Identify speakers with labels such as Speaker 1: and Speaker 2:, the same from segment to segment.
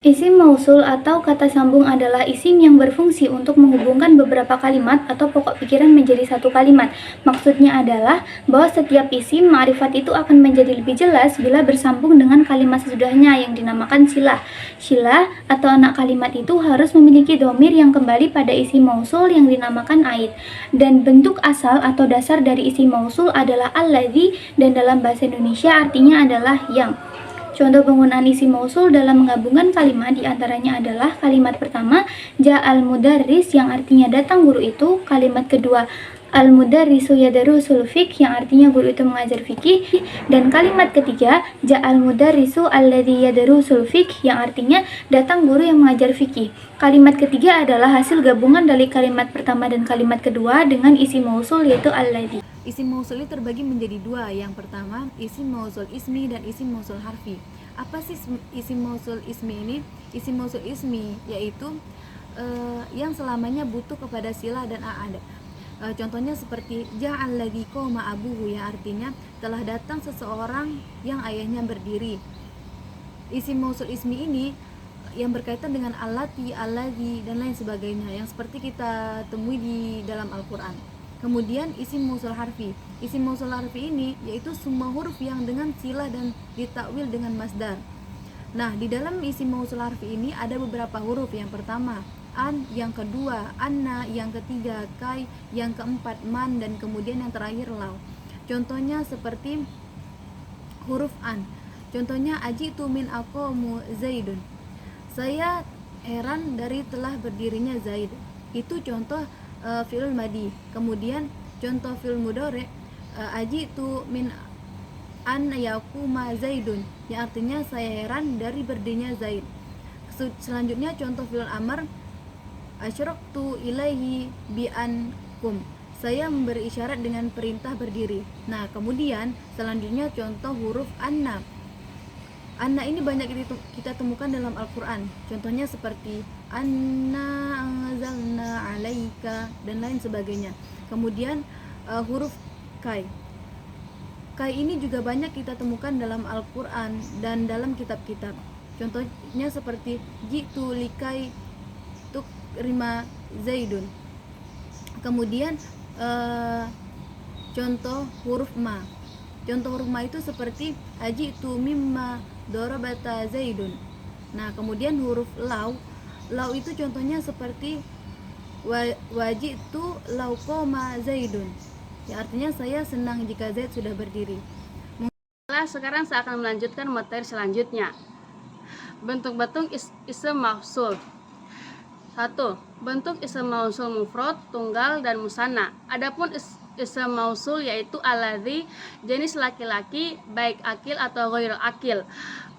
Speaker 1: Isim mausul atau kata sambung adalah isim yang berfungsi untuk menghubungkan beberapa kalimat atau pokok pikiran menjadi satu kalimat. Maksudnya adalah bahwa setiap isim ma'rifat itu akan menjadi lebih jelas bila bersambung dengan kalimat sesudahnya yang dinamakan silah. Silah atau anak kalimat itu harus memiliki dhamir yang kembali pada isim mausul yang dinamakan aid. Dan bentuk asal atau dasar dari isim mausul adalah alladzi, dan dalam bahasa Indonesia artinya adalah yang. Contoh penggunaan isim mausul dalam menggabungkan kalimat diantaranya adalah kalimat pertama, ja'al mudarris, yang artinya datang guru itu. Kalimat kedua, al-mudarrisu yadarusul fiqh, yang artinya guru itu mengajar fikih. Dan kalimat ketiga, ja'al mudarrisu alladzi yadarusul fiqh, yang artinya datang guru yang mengajar fikih. Kalimat ketiga adalah hasil gabungan dari kalimat pertama dan kalimat kedua dengan isim mausul yaitu alladzi.
Speaker 2: Isim mausul ini terbagi menjadi dua. Yang pertama, isim mausul ismi dan isim mausul harfi. Apa sih isim mausul ismi ini? Isim mausul ismi yaitu yang selamanya butuh kepada silah dan a'ad. Contohnya seperti ja'alladzi qoma abuhu, yang artinya telah datang seseorang yang ayahnya berdiri. Isim mausul ismi ini yang berkaitan dengan allati, alladzi dan lain sebagainya yang seperti kita temui di dalam Al-Qur'an. Kemudian isim mausul harfi. Isim mausul harfi ini yaitu semua huruf yang dengan silah dan ditakwil dengan masdar. Nah, di dalam isim mausul harfi ini ada beberapa huruf. Yang pertama an, yang kedua anna, yang ketiga kai, yang keempat man, dan kemudian yang terakhir lau. Contohnya seperti huruf an. Contohnya ajitu min aqamu zaidun. Saya heran dari telah berdirinya Zaid. Itu contoh fi'il madi. Kemudian contoh fi'il mudhari, ajitu min an yaquma zaidun, yang artinya saya heran dari berdirinya Zaid. Selanjutnya contoh fi'il amr, asyraktu ilaihi bi ankum, saya memberi isyarat dengan perintah berdiri. Nah, kemudian selanjutnya contoh huruf anna. Anna ini banyak kita temukan dalam Al-Quran. Contohnya seperti anna anzalna alaika dan lain sebagainya. Kemudian huruf kai. Kai ini juga banyak kita temukan dalam Al-Quran dan dalam kitab-kitab. Contohnya seperti jitu likai tukrima zaidun. Kemudian contoh huruf ma. Contoh huruf ma itu seperti ajitu mimma dorabata zaidun. Nah, kemudian huruf lau. Lau itu contohnya seperti wajitu lau qoma zaidun, yang artinya saya senang jika Zaid sudah berdiri.
Speaker 3: Sekarang saya akan melanjutkan materi selanjutnya. Bentuk-bentuk isim mausul. 1. Bentuk isim mausul mufrad, tunggal, dan musanna. Adapun isim mausul yaitu alladzi, jenis laki-laki baik akil atau ghair akil.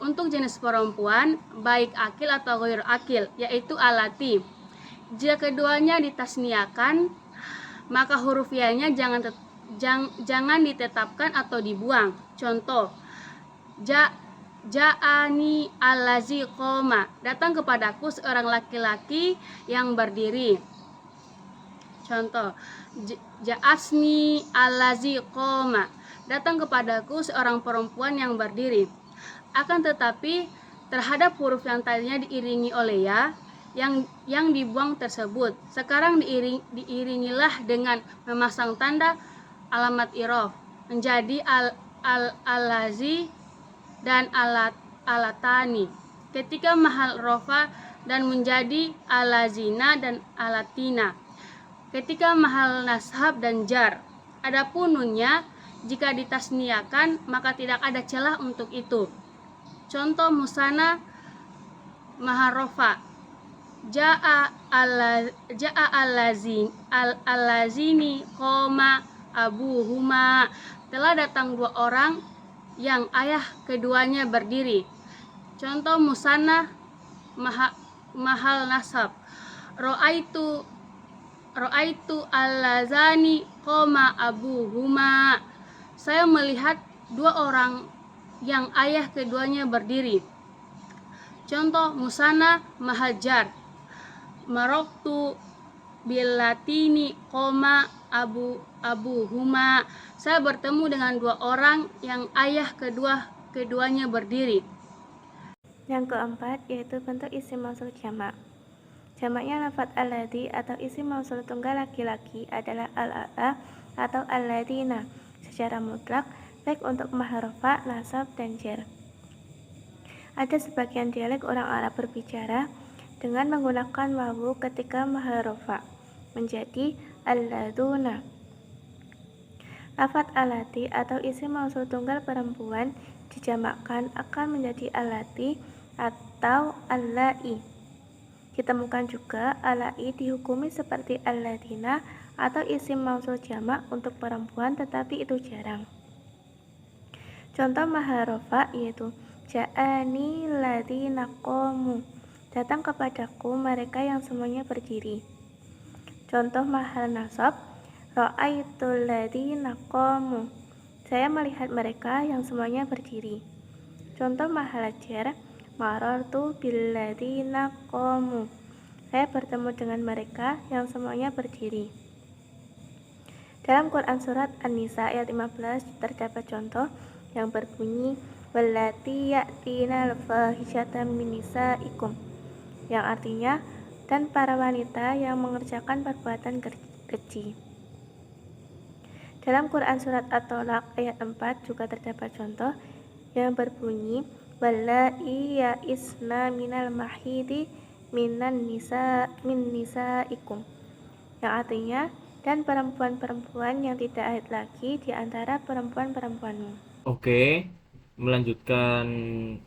Speaker 3: Untuk jenis perempuan baik akil atau ghair akil yaitu alati. Jika keduanya ditasniakan, maka huruf ya-nya jangan ditetapkan atau dibuang. Contoh, ja'ani allazi qoma, datang kepadaku seorang laki-laki yang berdiri. Contoh, ja'asni allazi qoma, datang kepadaku seorang perempuan yang berdiri. Akan tetapi terhadap huruf yang tadinya diiringi oleh ya, yang dibuang tersebut sekarang diiringilah dengan memasang tanda alamat irof menjadi allazi dan alatani ketika mahal rofa, dan menjadi alazina dan alatina ketika mahal nashab dan jar. Adapun nunnya jika ditasniakan maka tidak ada celah untuk itu. Contoh musana mahal rofa, ja'a allazini qoma abuhuma, telah datang dua orang yang ayah keduanya berdiri. Contoh musanna mahal nasab, ro'aitu allazani qoma abuhuma, saya melihat dua orang yang ayah keduanya berdiri. Contoh musanna mahajar, maroktu bilatini qoma abuhuma, saya bertemu dengan dua orang yang ayah keduanya berdiri.
Speaker 4: Yang keempat yaitu bentuk isim mausul jamak. Jamaknya lafadz alladzi atau isim mausul tunggal laki-laki adalah al-ala atau alladzina secara mutlak, baik untuk mahrofa, nasab, dan jar. Ada sebagian dialek orang Arab berbicara dengan menggunakan wawu ketika mahrofa menjadi alladzuna. Lafadz alati atau isim mausul tunggal perempuan dijamakkan akan menjadi alati atau allai. Ditemukan juga alai dihukumi seperti alladina atau isim mausul jamak untuk perempuan, tetapi itu jarang. Contoh maharofa yaitu ja'ani ladina qamu, datang kepadaku mereka yang semuanya berdiri. Contoh mahal nasab ra'aitul ladina qamu, saya melihat mereka yang semuanya berdiri. Contoh mahal jar marartu bil ladina qamu, saya bertemu dengan mereka yang semuanya berdiri. Dalam Quran surat An-Nisa ayat 15 terdapat contoh yang berbunyi wallati ya'tina al-fahishata min nisaikum, yang artinya dan para wanita yang mengerjakan perbuatan keji. Dalam Quran surat At-Tolaq ayat 4 juga terdapat contoh yang berbunyi wallai ya'isna minal mahidi min nisaikum, yang artinya dan perempuan-perempuan yang tidak haid lagi di antara perempuan-perempuanmu.
Speaker 5: Oke, melanjutkan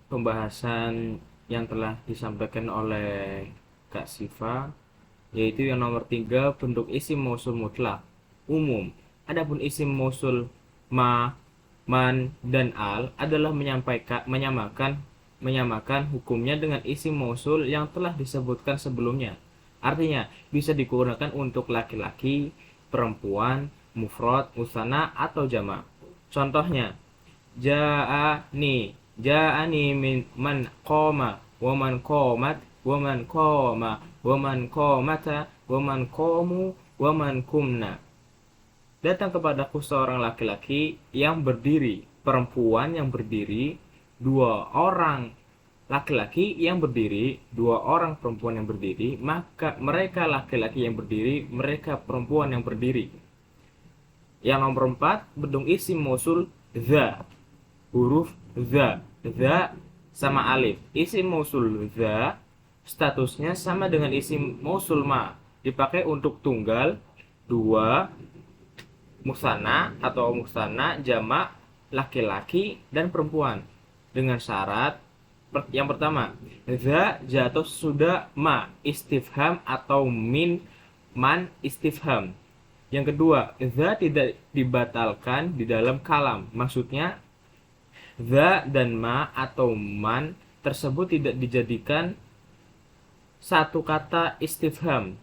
Speaker 5: pembahasan yang telah disampaikan oleh Kak Siva, yaitu yang nomor 3, bentuk isim mausul mutlak umum. Adapun isim mausul ma, man, dan al adalah menyamakan hukumnya dengan isim mausul yang telah disebutkan sebelumnya. Artinya, bisa digunakan untuk laki-laki, perempuan, mufrad, musanna, atau jamak. Contohnya, ja'ani min man qoma, wa man qomat, wa man qoma, wa man qomata, wa man qomu, wa man kumna. Datang kepadaku seorang laki-laki yang berdiri, perempuan yang berdiri, 2 orang laki-laki yang berdiri, 2 orang perempuan yang berdiri, maka mereka laki-laki yang berdiri, mereka perempuan yang berdiri. Yang nomor 4, bentuk isim mausul dza, huruf dza sama alif. Isim mausul dza statusnya sama dengan isim mausul ma, dipakai untuk tunggal, 2, musanna atau musanna jamak laki-laki dan perempuan, dengan syarat yang pertama, dza jatuh sudah ma istifham atau min man istifham. Yang kedua, dza tidak dibatalkan di dalam kalam, maksudnya dza dan ma atau man tersebut tidak dijadikan satu kata istifham.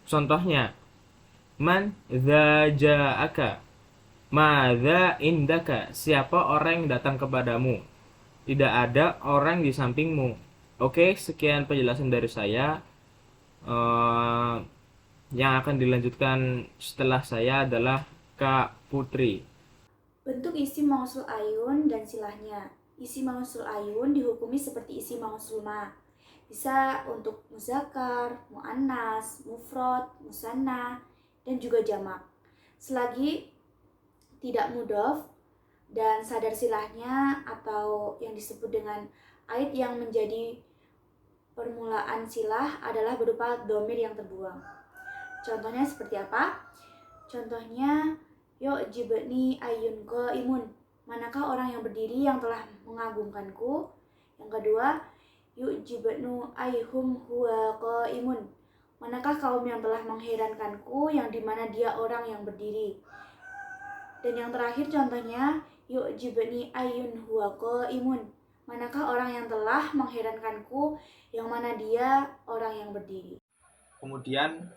Speaker 5: Contohnya, man dza ja'aka, madza indaka, siapa orang yang datang kepadamu, tidak ada orang di sampingmu. Oke, sekian penjelasan dari saya. Yang akan dilanjutkan setelah saya adalah Kak Putri.
Speaker 6: Bentuk isim mausul ayun dan silahnya. Isim mausul ayun dihukumi seperti isim mausul ma. Bisa untuk muzakkar, muannas, mufrad, musanna, dan juga jamak. Selagi tidak mudhof dan sadar silahnya atau yang disebut dengan aid yang menjadi permulaan silah adalah berupa dhamir yang terbuang. Contohnya seperti apa? Contohnya, yu'jibni ayyun qaimun, manakah orang yang berdiri yang telah mengagumkanku. Yang kedua, yu'jibnu ayyuhum huwa qaimun, manakah kaum yang telah mengherankanku yang dimana dia orang yang berdiri. Dan yang terakhir contohnya, yu'jibni ayyun huwa qaimun, manakah orang yang telah mengherankanku yang mana dia orang yang berdiri.
Speaker 7: Kemudian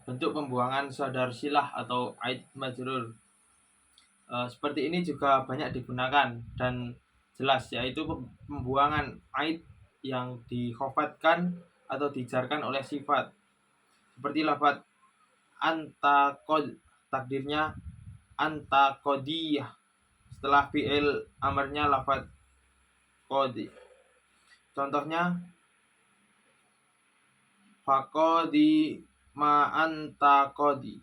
Speaker 7: bentuk pembuangan sadar silah atau aid majrur seperti ini juga banyak digunakan dan jelas, yaitu pembuangan aid yang dikhofatkan atau dijarkan oleh sifat, seperti lafadz anta qad, takdirnya anta qadiyah, setelah fi'il amarnya lafadz qadi. Contohnya faqadi ma anta qadi,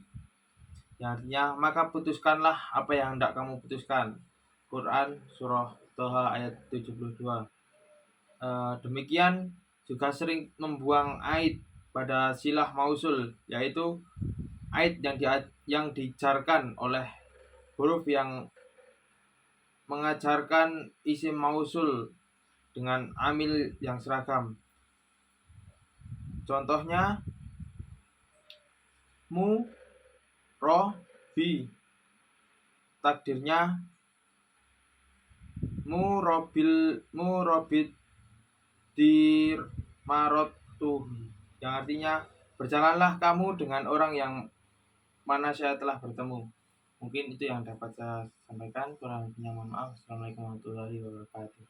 Speaker 7: yang artinya maka putuskanlah apa yang hendak kamu putuskan. Quran surah Toha ayat 72. Demikian juga sering membuang aid pada silah mausul, yaitu aid yang dijarkan oleh huruf yang mengajarkan isim mausul dengan amil yang seragam. Contohnya mu, ro, bi. Takdirnya mu robit dir marot tuh, yang artinya berjalanlah kamu dengan orang yang mana saya telah bertemu. Mungkin itu yang dapat saya sampaikan. Kurang lebihnya mohon maaf. Assalamualaikum warahmatullahi wabarakatuh.